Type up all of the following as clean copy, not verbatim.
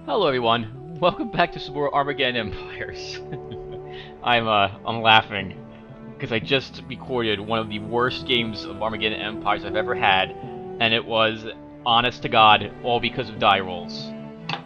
Hello everyone, welcome back to some more Armageddon Empires. I'm laughing because I just recorded one of the worst games of Armageddon Empires I've ever had, and it was, honest to God, all because of die rolls.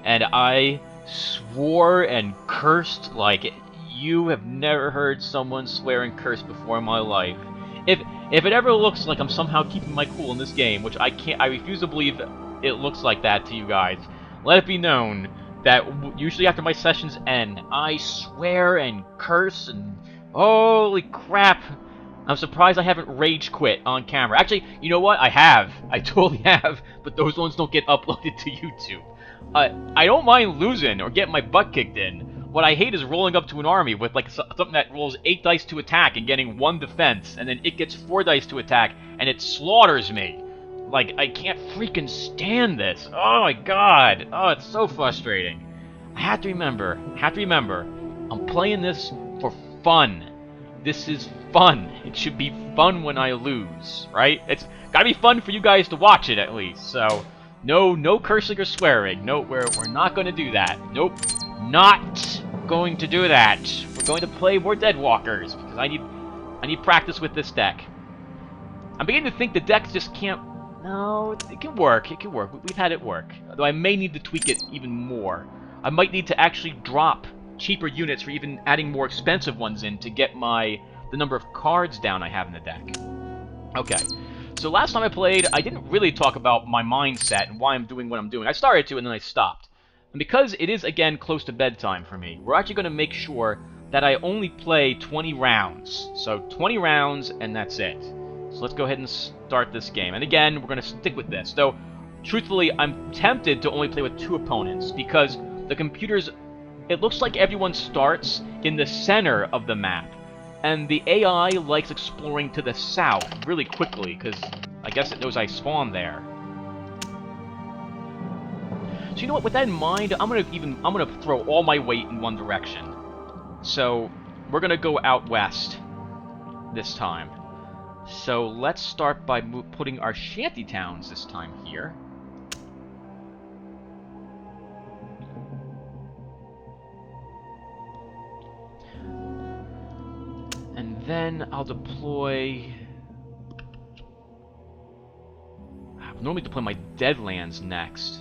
And I swore and cursed like you have never heard someone swear and curse before in my life. If it ever looks like I'm somehow keeping my cool in this game, which I refuse to believe it looks like that to you guys, let it be known that usually after my sessions end, I swear and curse and holy crap. I'm surprised I haven't rage quit on camera. Actually, you know what? I have. I totally have, but those ones don't get uploaded to YouTube. I don't mind losing or getting my butt kicked in. What I hate is rolling up to an army with like something that rolls 8 dice to attack and getting 1 defense, and then it gets 4 dice to attack and it slaughters me. Like, I can't freaking stand this. Oh my god. Oh, it's so frustrating. I have to remember, I'm playing this for fun. This is fun. It should be fun when I lose, right? It's gotta be fun for you guys to watch it at least. So, no cursing or swearing. No, we're not gonna do that. Nope. Not going to do that. We're going to play more Deadwalkers because I need practice with this deck. I'm beginning to think the decks just can't. No, it can work. It can work. We've had it work. Though I may need to tweak it even more. I might need to actually drop cheaper units or even adding more expensive ones in to get the number of cards down I have in the deck. Okay. So last time I played, I didn't really talk about my mindset and why I'm doing what I'm doing. I started to and then I stopped. And because it is, again, close to bedtime for me, we're actually going to make sure that I only play 20 rounds. So 20 rounds and that's it. So let's go ahead and start this game. And again, we're going to stick with this. Though, truthfully, I'm tempted to only play with 2 opponents because the computers, it looks like everyone starts in the center of the map. And the AI likes exploring to the south really quickly because I guess it knows I spawned there. So you know what, with that in mind, I'm gonna throw all my weight in one direction. So we're gonna go out west this time. So let's start by putting our shanty towns this time here. And then I'll deploy. I would normally deploy my Deadlands next.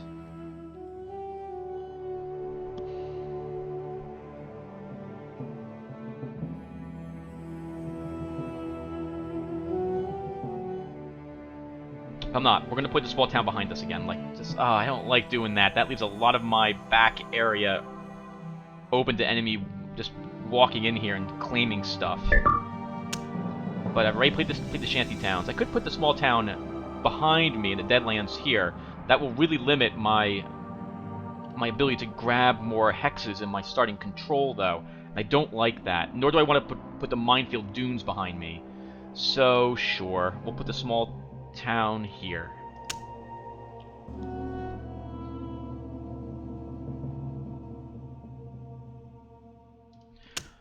I'm not. We're going to put the small town behind us again. Like, just, I don't like doing that. That leaves a lot of my back area open to enemy just walking in here and claiming stuff. But I've already played the shanty towns. I could put the small town behind me in the Deadlands here. That will really limit my ability to grab more hexes in my starting control, though. I don't like that. Nor do I want to put the minefield dunes behind me. So, sure. We'll put the small town here.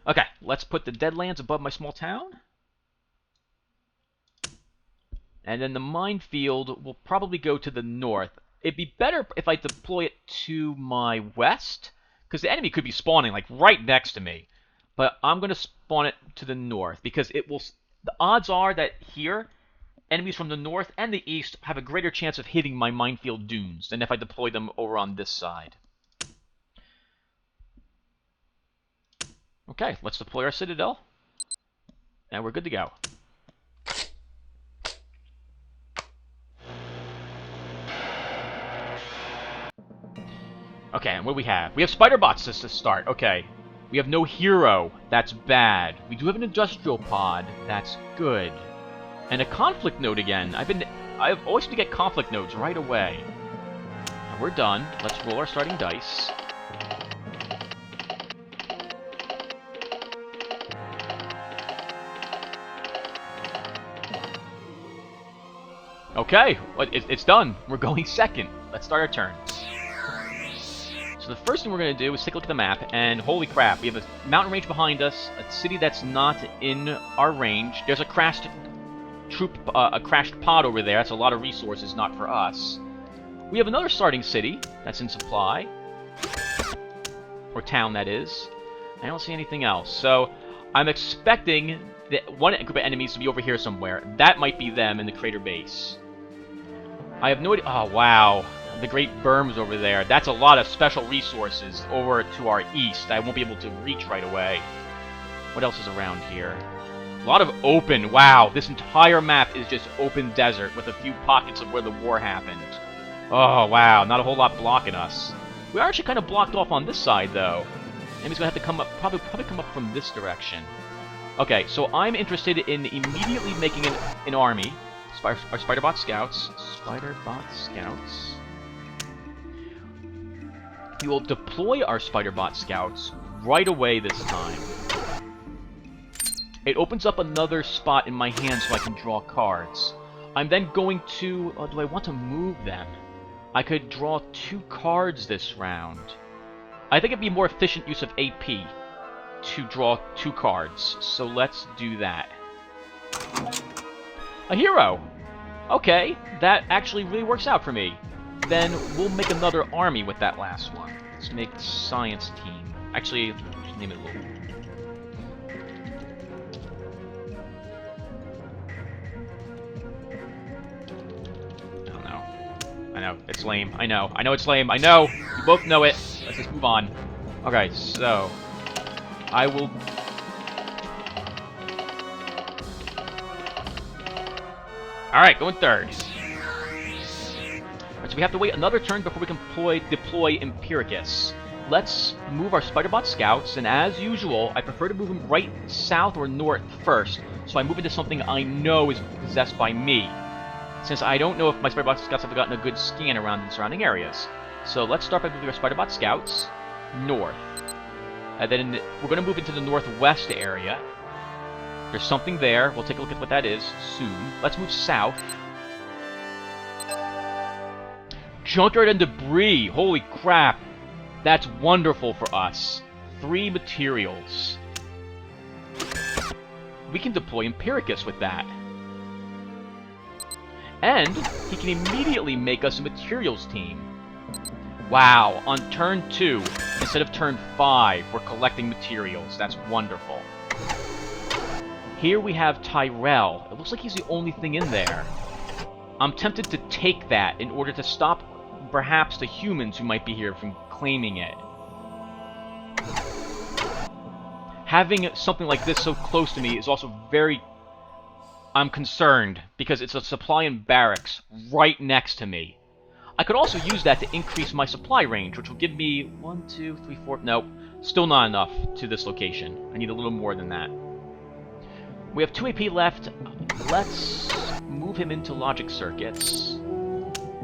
Okay, let's put the Deadlands above my small town. And then the minefield will probably go to the north. It'd be better if I deploy it to my west, because the enemy could be spawning like right next to me. But I'm going to spawn it to the north, because it will. The odds are that here, enemies from the north and the east have a greater chance of hitting my minefield dunes than if I deploy them over on this side. Okay, let's deploy our Citadel. And we're good to go. Okay, and what do we have? We have spider bots to start. Okay. We have no hero. That's bad. We do have an industrial pod. That's good. And a conflict node again. I've always to get conflict nodes right away. And we're done. Let's roll our starting dice. Okay, it's done. We're going second. Let's start our turns. So the first thing we're going to do is take a look at the map, and holy crap, we have a mountain range behind us, a city that's not in our range. There's a crashed pod over there. That's a lot of resources, not for us. We have another starting city that's in supply. or town that is. I don't see anything else. So I'm expecting one group of enemies to be over here somewhere. That might be them in the crater base. I have no idea. Oh, wow. The Great Berm's over there. That's a lot of special resources over to our east. I won't be able to reach right away. What else is around here? A lot of open. Wow, this entire map is just open desert with a few pockets of where the war happened. Oh, wow. Not a whole lot blocking us. We are actually kind of blocked off on this side, though. Enemy's going to have to come up, probably come up from this direction. Okay, so I'm interested in immediately making an army. Our Spiderbot Scouts. Spiderbot Scouts. We will deploy our Spiderbot Scouts right away this time. It opens up another spot in my hand so I can draw cards. I'm then going to... do I want to move them? I could draw 2 cards this round. I think it'd be more efficient use of AP to draw 2 cards. So let's do that. A hero! Okay, that actually really works out for me. Then we'll make another army with that last one. Let's make Science Team. Actually, just name it a little... I know, it's lame. I know it's lame. I know! You both know it. Let's just move on. Okay, so... I will... Alright, going third. Alright, so we have to wait another turn before we can deploy Empiricus. Let's move our Spiderbot Scouts, and as usual, I prefer to move them right south or north first, so I move into something I know is possessed by me, since I don't know if my Spiderbot Scouts have gotten a good scan around the surrounding areas. So let's start by moving our Spiderbot Scouts north. And then we're going to move into the northwest area. There's something there. We'll take a look at what that is soon. Let's move south. Junkyard and debris. Holy crap. That's wonderful for us. 3 materials. We can deploy Empiricus with that. And he can immediately make us a materials team. Wow, on turn 2, instead of turn 5, we're collecting materials. That's wonderful. Here we have Tyrell. It looks like he's the only thing in there. I'm tempted to take that in order to stop, perhaps, the humans who might be here from claiming it. Having something like this so close to me is also very... I'm concerned, because it's a supply and barracks right next to me. I could also use that to increase my supply range, which will give me 1, 2, 3, 4... Nope, still not enough to this location. I need a little more than that. We have 2 AP left. Let's move him into logic circuits.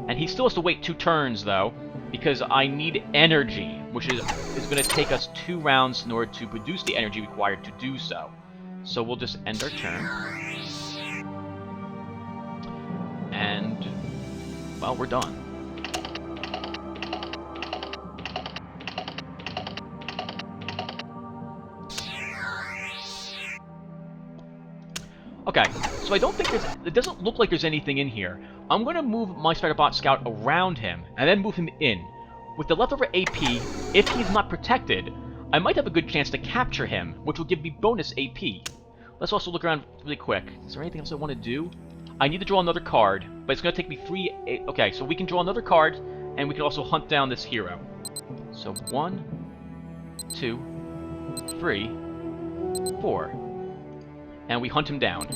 And he still has to wait 2 turns, though, because I need energy, which is going to take us 2 rounds in order to produce the energy required to do so. So we'll just end our turn. And, well, we're done. Okay, so I don't think it doesn't look like there's anything in here. I'm going to move my Spiderbot Scout around him, and then move him in. With the leftover AP, if he's not protected, I might have a good chance to capture him, which will give me bonus AP. Let's also look around really quick. Is there anything else I want to do? I need to draw another card, but it's going to take me 3... Okay, so we can draw another card, and we can also hunt down this hero. So 1, 2, 3, 4. And we hunt him down.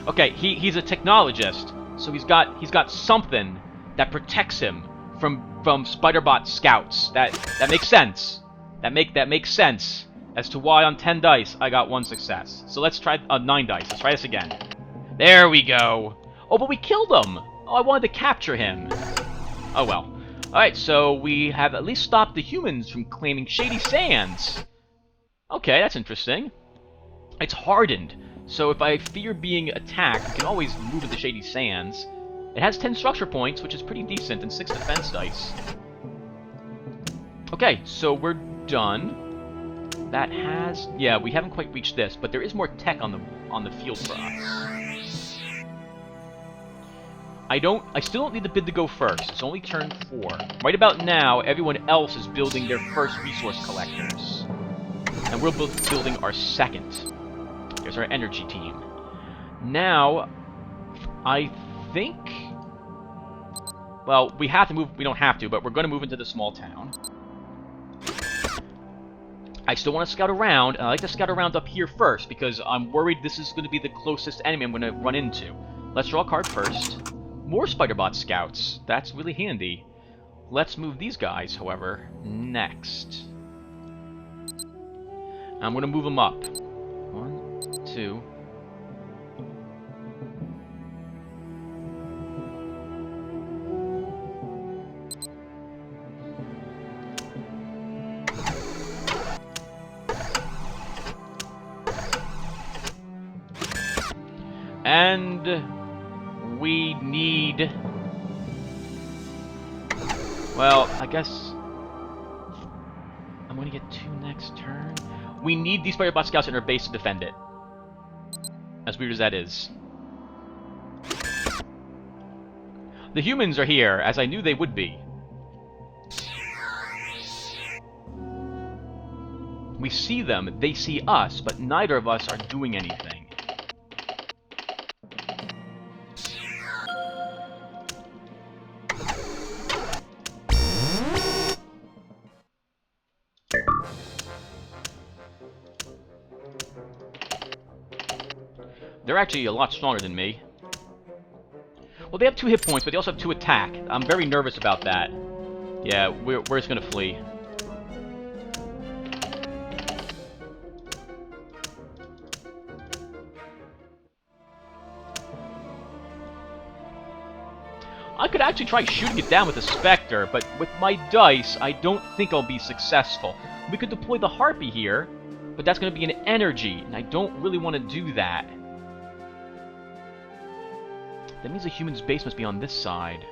Okay, he's a technologist, so he's got something that protects him from Spiderbot Scouts. That makes sense. That makes sense as to why on 10 dice I got 1 success. So let's try 9 dice. Let's try this again. There we go. Oh, but we killed him. Oh, I wanted to capture him. Oh well. Alright, so we have at least stopped the humans from claiming Shady Sands. Okay, that's interesting. It's hardened, so if I fear being attacked, we can always move into Shady Sands. It has 10 structure points, which is pretty decent, and 6 defense dice. Okay, so we're done. that has... Yeah, we haven't quite reached this, but there is more tech on the field for us. I still don't need the bid to go first. It's only turn 4. Right about now, everyone else is building their first resource collectors. And we're building our second. There's our energy team. Now, I think... Well, we have to move... We don't have to, but we're going to move into the small town. I still want to scout around, and I like to scout around up here first, because I'm worried this is going to be the closest enemy I'm going to run into. Let's draw a card first. More Spiderbot scouts. That's really handy. Let's move these guys, however, next. I'm going to move them up. 1, 2... And we need... Well, I guess I'm going to get 2 next turn. We need these Spiderbot scouts in our base to defend it. As weird as that is. The humans are here, as I knew they would be. We see them, they see us, but neither of us are doing anything. They're actually a lot stronger than me. Well, they have 2 hit points, but they also have 2 attack. I'm very nervous about that. Yeah, we're just gonna flee. I could actually try shooting it down with the Spectre, but with my dice, I don't think I'll be successful. We could deploy the Harpy here, but that's going to be an energy, and I don't really want to do that. That means the human's base must be on this side.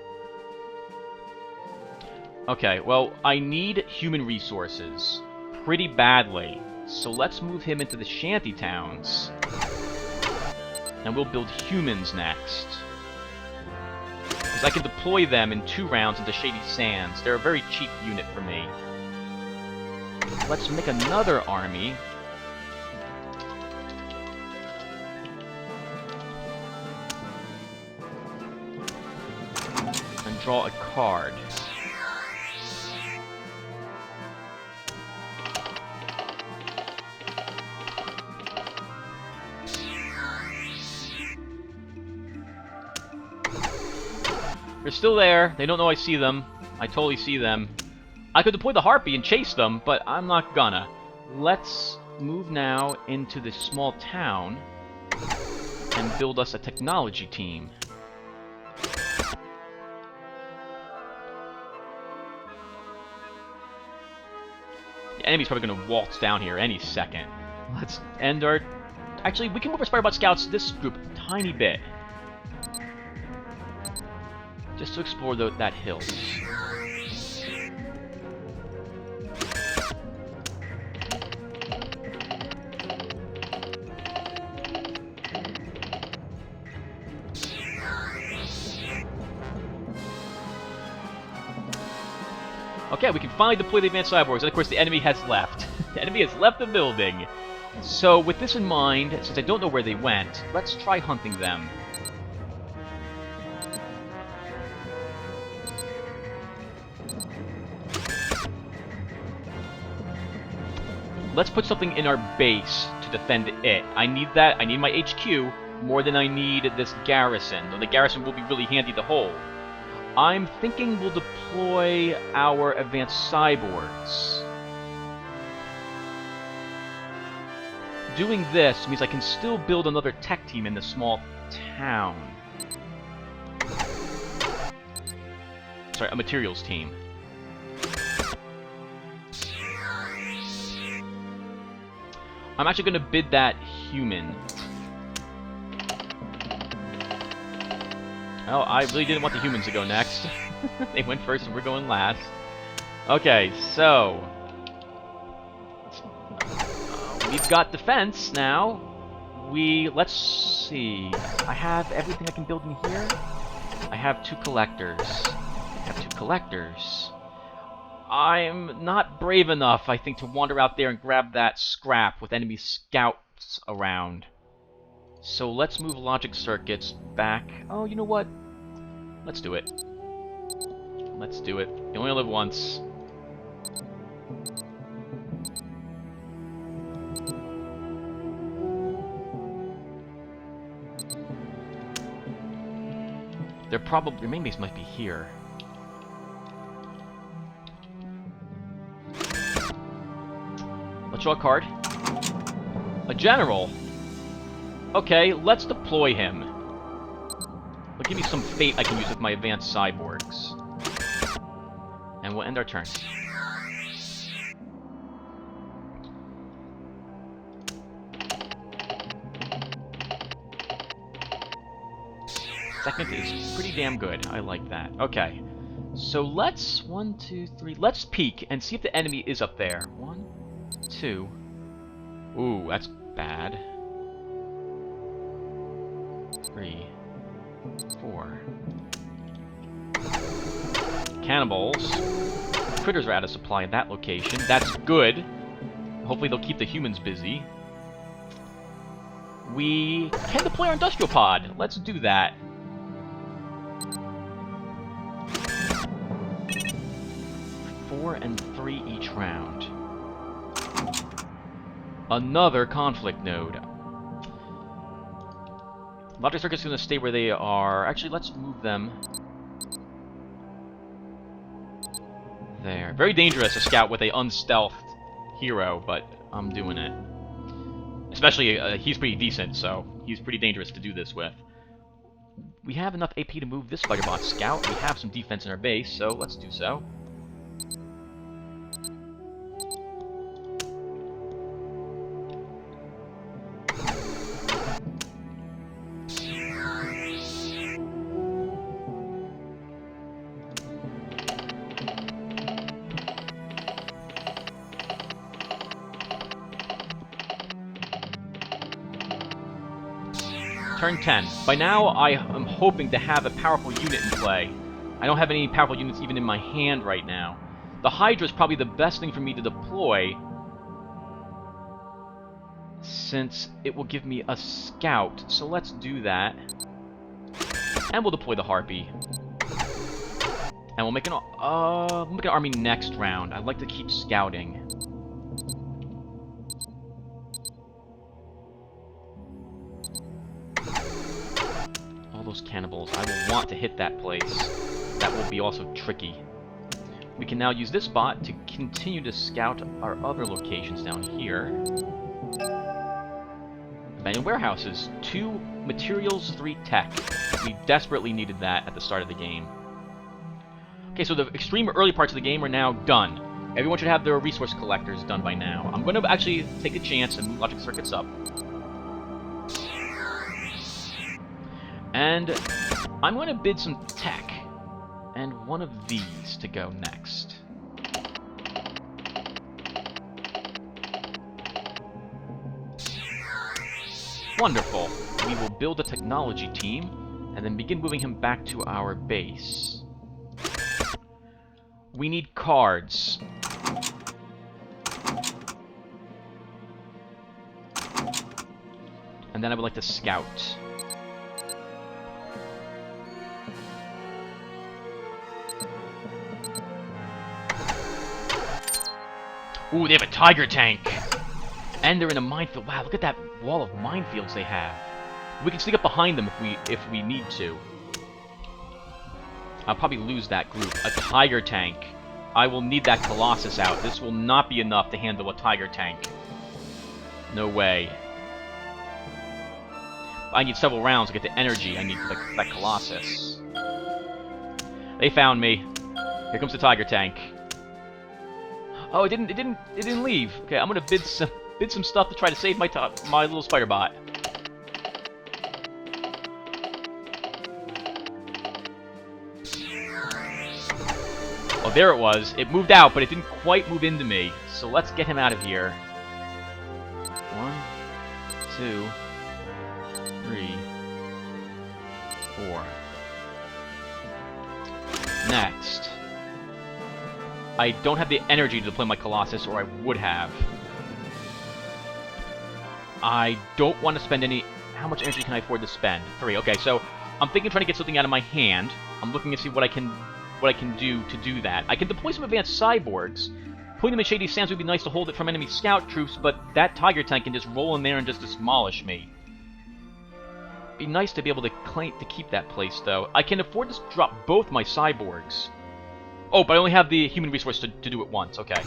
Okay, well, I need human resources pretty badly, so let's move him into the shanty towns, and we'll build humans next. Because I can deploy them in 2 rounds into Shady Sands. They're a very cheap unit for me. Let's make another army. And draw a card. They're still there. They don't know I see them. I totally see them. I could deploy the Harpy and chase them, but I'm not gonna. Let's move now into this small town and build us a technology team. The enemy's probably gonna waltz down here any second. Let's end our... Actually, we can move our Spiderbot scouts this group a tiny bit. Just to explore that hill. Okay, we can finally deploy the advanced cyborgs, and of course the enemy has left. The enemy has left the building. So with this in mind, since I don't know where they went, let's try hunting them. Let's put something in our base to defend it. I need that. I need my HQ more than I need this garrison. Though the garrison will be really handy to hold. I'm thinking we'll deploy our advanced cyborgs. Doing this means I can still build another tech team in the small town. Sorry, a materials team. I'm actually going to bid that human. Oh, I really didn't want the humans to go next. They went first and we're going last. Okay, so... we've got defense now. Let's see. I have everything I can build in here. I have 2 collectors. I'm not brave enough, I think, to wander out there and grab that scrap with enemy scouts around. So let's move logic circuits back. Oh, you know what? Let's do it. You only live once. Their main base might be here. Let's draw a card. A general. Okay, let's deploy him. But give me some fate I can use with my advanced cyborgs. And we'll end our turn. Second is pretty damn good. I like that. Okay. So let's... 1, 2, 3... Let's peek and see if the enemy is up there. 1, 2... Ooh, that's bad. 3... 4... Cannibals. Critters are out of supply in that location. That's good. Hopefully they'll keep the humans busy. We can deploy our industrial pod. Let's do that. And 3 each round. Another conflict node. Logic circuits are going to stay where they are. Actually, let's move them there. Very dangerous to scout with a unstealthed hero, but I'm doing it. Especially, he's pretty decent, so he's pretty dangerous to do this with. We have enough AP to move this fighter bot scout. We have some defense in our base, so let's do so. Turn 10. By now, I am hoping to have a powerful unit in play. I don't have any powerful units even in my hand right now. The Hydra is probably the best thing for me to deploy, since it will give me a scout. So let's do that. And we'll deploy the Harpy. And we'll make an army next round. I'd like to keep scouting. Those cannibals. I will want to hit that place. That will be also tricky. We can now use this bot to continue to scout our other locations down here. Abandoned warehouses. 2 materials, 3 tech. We desperately needed that at the start of the game. Okay, so the extreme early parts of the game are now done. Everyone should have their resource collectors done by now. I'm going to actually take a chance and move logic circuits up. And I'm going to bid some tech, and one of these to go next. Wonderful. We will build a technology team, and then begin moving him back to our base. We need cards. And then I would like to scout. Ooh, they have a tiger tank! And they're in a minefield. Wow, look at that wall of minefields they have. We can sneak up behind them if we need to. I'll probably lose that group. A tiger tank. I will need that Colossus out. This will not be enough to handle a tiger tank. No way. I need several rounds to get the energy I need for that Colossus. They found me. Here comes the tiger tank. Oh, it didn't leave. Okay, I'm gonna bid some stuff to try to save my little spider bot. Oh, there it was. It moved out, but it didn't quite move into me. So let's get him out of here. 2, 3, 4. Next. I don't have the energy to deploy my Colossus, or I would have. I don't want to spend any... How much energy can I afford to spend? 3. Okay, so I'm thinking of trying to get something out of my hand. I'm looking to see what I can do to do that. I can deploy some advanced cyborgs. Putting them in shady sands would be nice to hold it from enemy scout troops, but that Tiger tank can just roll in there and just demolish me. Be nice to be able to keep that place, though. I can afford to drop both my cyborgs. Oh, but I only have the human resource to do it once. Okay,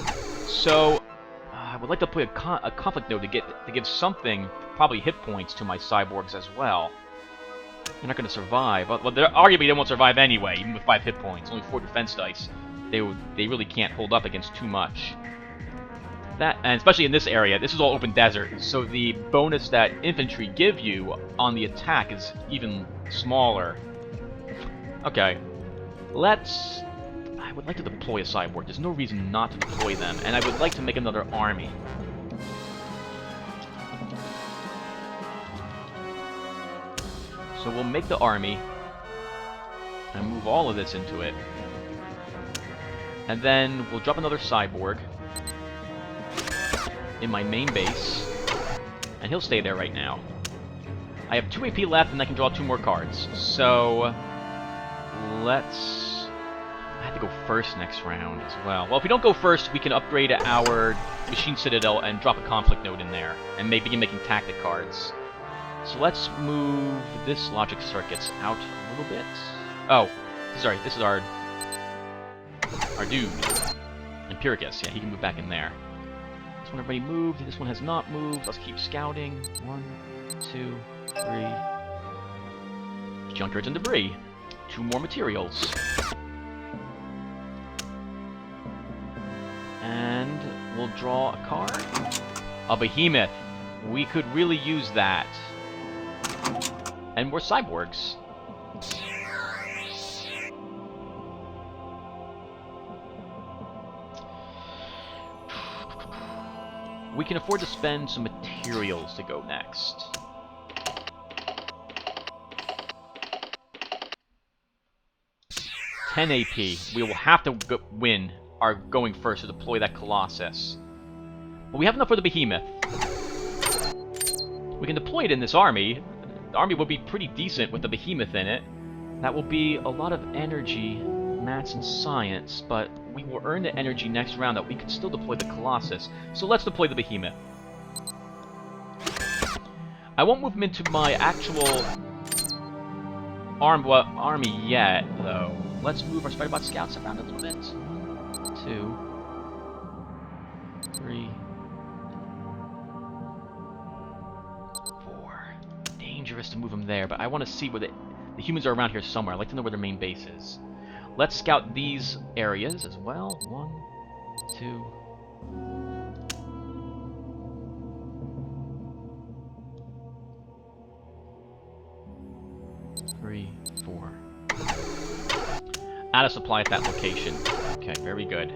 so I would like to put a conflict node to give something, probably hit points, to my cyborgs as well. They're not going to survive. Well, arguably they won't survive anyway, even with 5 hit points. Only 4 defense dice. They really can't hold up against too much. And especially in this area, this is all open desert, so the bonus that infantry give you on the attack is even smaller. Okay, I would like to deploy a cyborg. There's no reason not to deploy them, and I would like to make another army. So we'll make the army and move all of this into it. And then we'll drop another cyborg in my main base, and he'll stay there right now. I have 2 AP left, and I can draw 2 more cards. So let's... I have to go first next round as well. Well, if we don't go first, we can upgrade our Machine Citadel and drop a conflict node in there, and maybe begin making tactic cards. So let's move this logic circuits out a little bit. Oh, sorry, this is our dude, Empiricus. Yeah, he can move back in there. This one already moved. This one has not moved. Let's keep scouting. 1, 2, 3. Junkyards and debris. 2 more materials. And we'll draw a card. A Behemoth. We could really use that. And more cyborgs. We can afford to spend some materials to go next. $10 AP. We will have to win our going first to deploy that Colossus. But we have enough for the Behemoth. We can deploy it in this army. The army will be pretty decent with the Behemoth in it. That will be a lot of energy, maths, and science, but we will earn the energy next round that we can still deploy the Colossus. So let's deploy the Behemoth. I won't move him into my actual army yet, though. Let's move our Spiderbot scouts around a little bit. 2, 3, 4. Dangerous to move them there, but I want to see where the humans are around here somewhere. I'd like to know where their main base is. Let's scout these areas as well. 1, 2. 3, 4. Out of supply at that location. Okay, very good.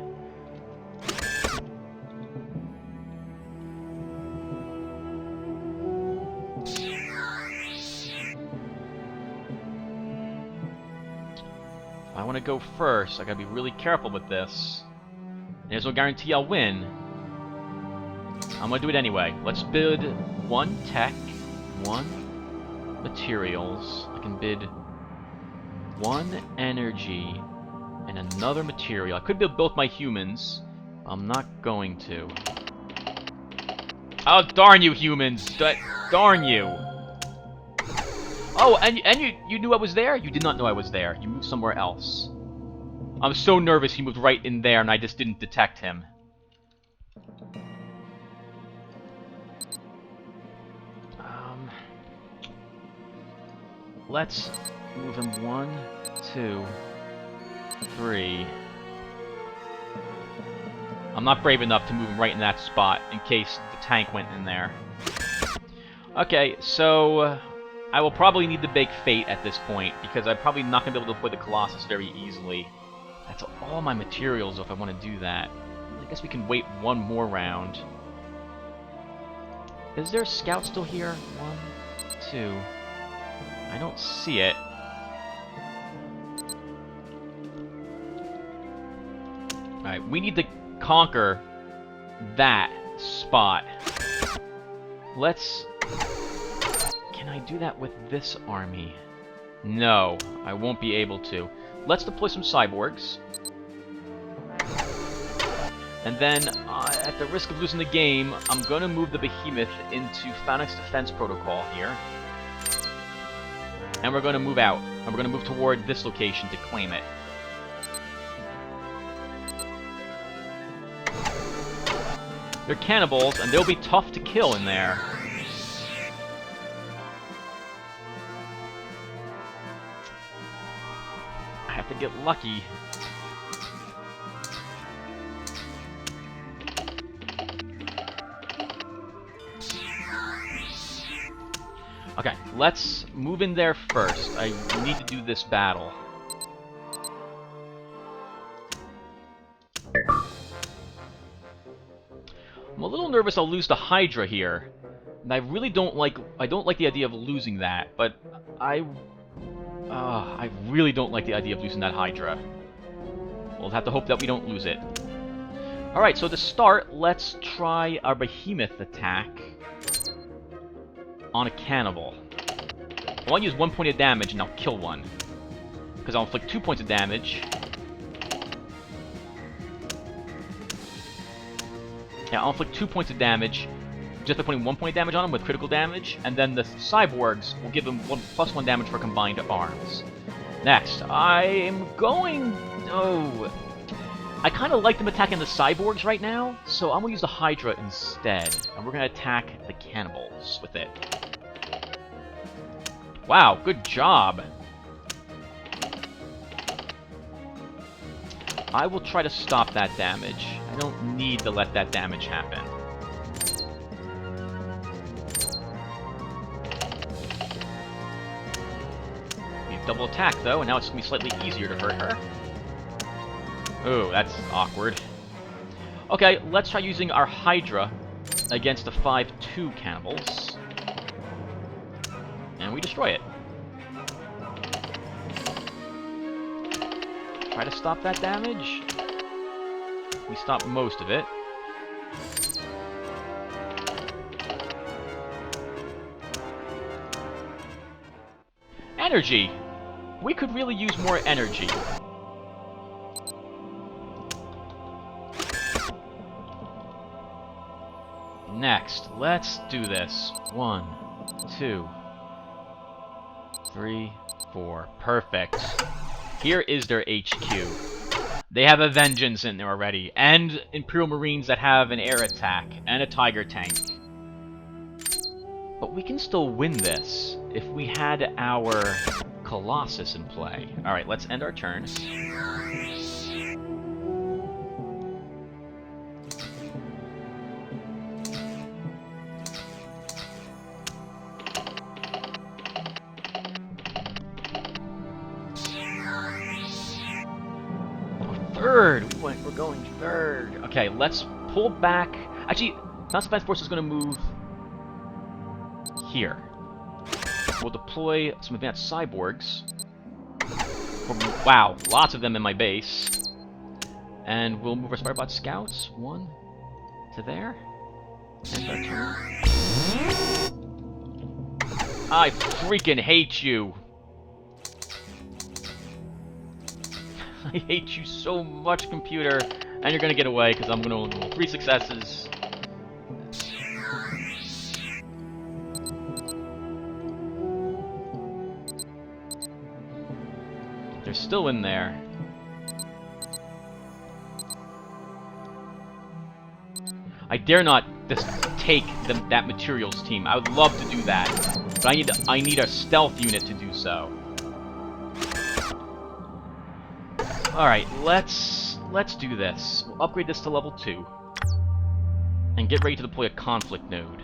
I want to go first. I gotta be really careful with this. There's no guarantee I'll win. I'm gonna do it anyway. Let's bid 1 tech, 1 materials. I can bid 1 energy and another material. I could build both my humans. I'm not going to. Oh, darn you, humans! Darn you! Oh, and you knew I was there? You did not know I was there. You moved somewhere else. I'm so nervous he moved right in there and I just didn't detect him. Let's move him 1, 2, 3. I'm not brave enough to move him right in that spot in case the tank went in there. Okay, so I will probably need to bake Fate at this point because I'm probably not going to be able to deploy the Colossus very easily. That's all my materials if I want to do that. I guess we can wait 1 more round. Is there a scout still here? 1, 2. I don't see it. Alright, we need to conquer that spot. Let's... Can I do that with this army? No, I won't be able to. Let's deploy some cyborgs. And then, at the risk of losing the game, I'm going to move the Behemoth into Phalanx Defense Protocol here. And we're going to move out. And we're going to move toward this location to claim it. They're cannibals, and they'll be tough to kill in there. I have to get lucky. Okay, let's move in there first. I need to do this battle. I'm a little nervous I'll lose the Hydra here. And I really don't like the idea of losing that, but I really don't like the idea of losing that Hydra. We'll have to hope that we don't lose it. Alright, so to start, let's try our Behemoth attack on a cannibal. I want to use 1 point of damage and I'll kill one. Because I'll inflict 2 points of damage. Yeah, I'll inflict 2 points of damage just by putting 1 point of damage on him with critical damage, and then the Cyborgs will give him +1 damage for combined arms. Next, I am going... Oh... I kind of like them attacking the Cyborgs right now, so I'm going to use the Hydra instead. And we're going to attack the cannibals with it. Wow, good job! I will try to stop that damage. I don't need to let that damage happen. We double attack though, and now it's going to be slightly easier to hurt her. Ooh, that's awkward. Okay, let's try using our Hydra against the 5-2 cannibals. And we destroy it. Try to stop that damage. We stop most of it. Energy! We could really use more energy. Next, let's do this. 1, 2, 3, 4. Perfect. Here is their HQ. They have a Vengeance in there already, and Imperial Marines that have an air attack, and a Tiger tank. But we can still win this if we had our Colossus in play. Alright, let's end our turn. Third! We're going third. Okay, let's pull back. Actually, Mounted Defense Force is going to move here. We'll deploy some advanced cyborgs. Wow, lots of them in my base. And we'll move our Spirebot scouts. 1 to there. End our turn. I freaking hate you! I hate you so much, computer. And you're gonna get away, because I'm gonna roll 3 successes. They're still in there. I dare not just take that materials team. I would love to do that, but I need a stealth unit to do so. Alright, let's do this. We'll upgrade this to level 2. And get ready to deploy a conflict node.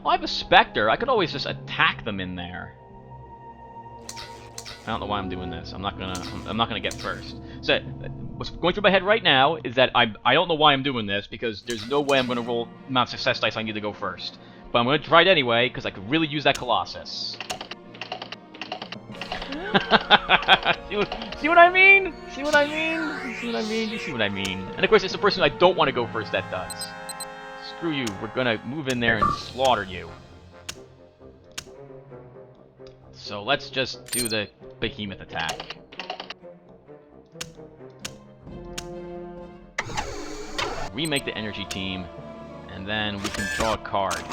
Oh, I have a Spectre. I could always just attack them in there. I don't know why I'm doing this. I'm not gonna get first. So what's going through my head right now is that I don't know why I'm doing this, because there's no way I'm gonna roll amount of success dice I need to go first. But I'm gonna try it anyway, because I could really use that Colossus. See what I mean? See what I mean? See what I mean? You see what I mean? And of course, it's the person I don't want to go first that does. Screw you. We're gonna move in there and slaughter you. So let's just do the Behemoth attack. Remake the energy team, and then we can draw a card.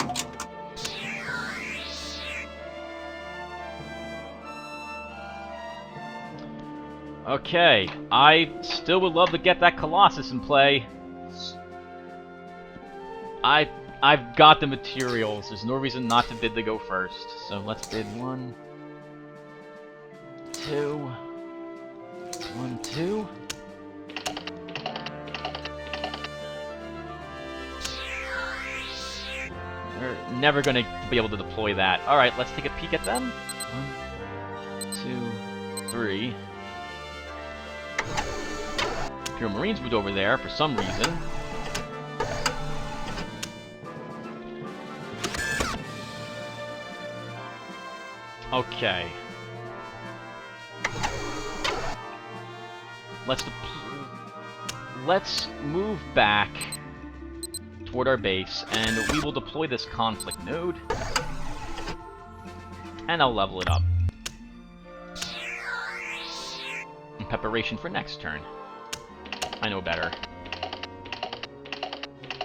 Okay, I still would love to get that Colossus in play. I've got the materials. There's no reason not to bid to go first. So let's bid 1, 2, 1, 2. We're never gonna be able to deploy that. Alright, let's take a peek at them. 1, 2, 3. Imperial Marines moved over there for some reason. Okay. Let's move back toward our base, and we will deploy this conflict node. And I'll level it up. In preparation for next turn. I know better.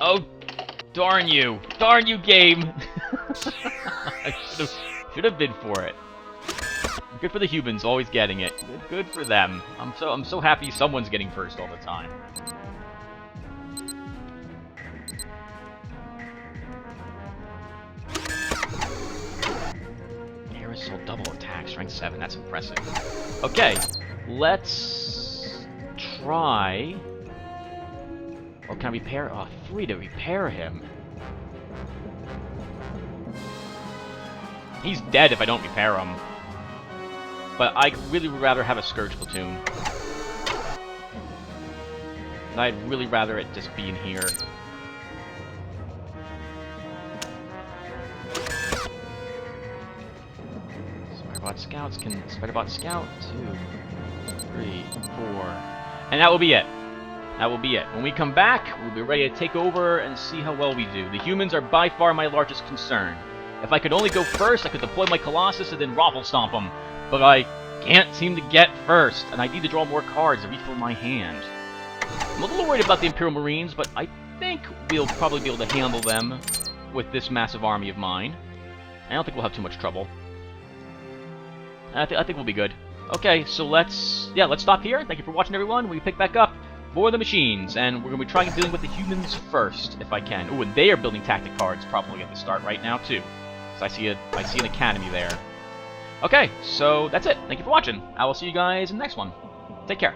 Oh, darn you! Darn you, game! I should have bid for it. Good for the humans, always getting it. Good for them. I'm so happy someone's getting first all the time. Aerosol double attack, strength 7. That's impressive. Okay, let's try. Or can I repair? Oh, 3 to repair him. He's dead if I don't repair him. But I'd really rather have a Scourge platoon. And I'd really rather it just be in here. Spiderbot scouts can Spiderbot scout 2, 3, 4, and that will be it. That will be it. When we come back, we'll be ready to take over and see how well we do. The humans are by far my largest concern. If I could only go first, I could deploy my Colossus and then raffle stomp them. But I can't seem to get first, and I need to draw more cards to refill my hand. I'm a little worried about the Imperial Marines, but I think we'll probably be able to handle them with this massive army of mine. I don't think we'll have too much trouble. I think we'll be good. Okay, so let's stop here. Thank you for watching, everyone. We pick back up for the machines, and we're going to be trying dealing with the humans first, if I can. Ooh, and they are building tactic cards probably at the start right now, too. So I see an academy there. Okay, so that's it. Thank you for watching. I will see you guys in the next one. Take care.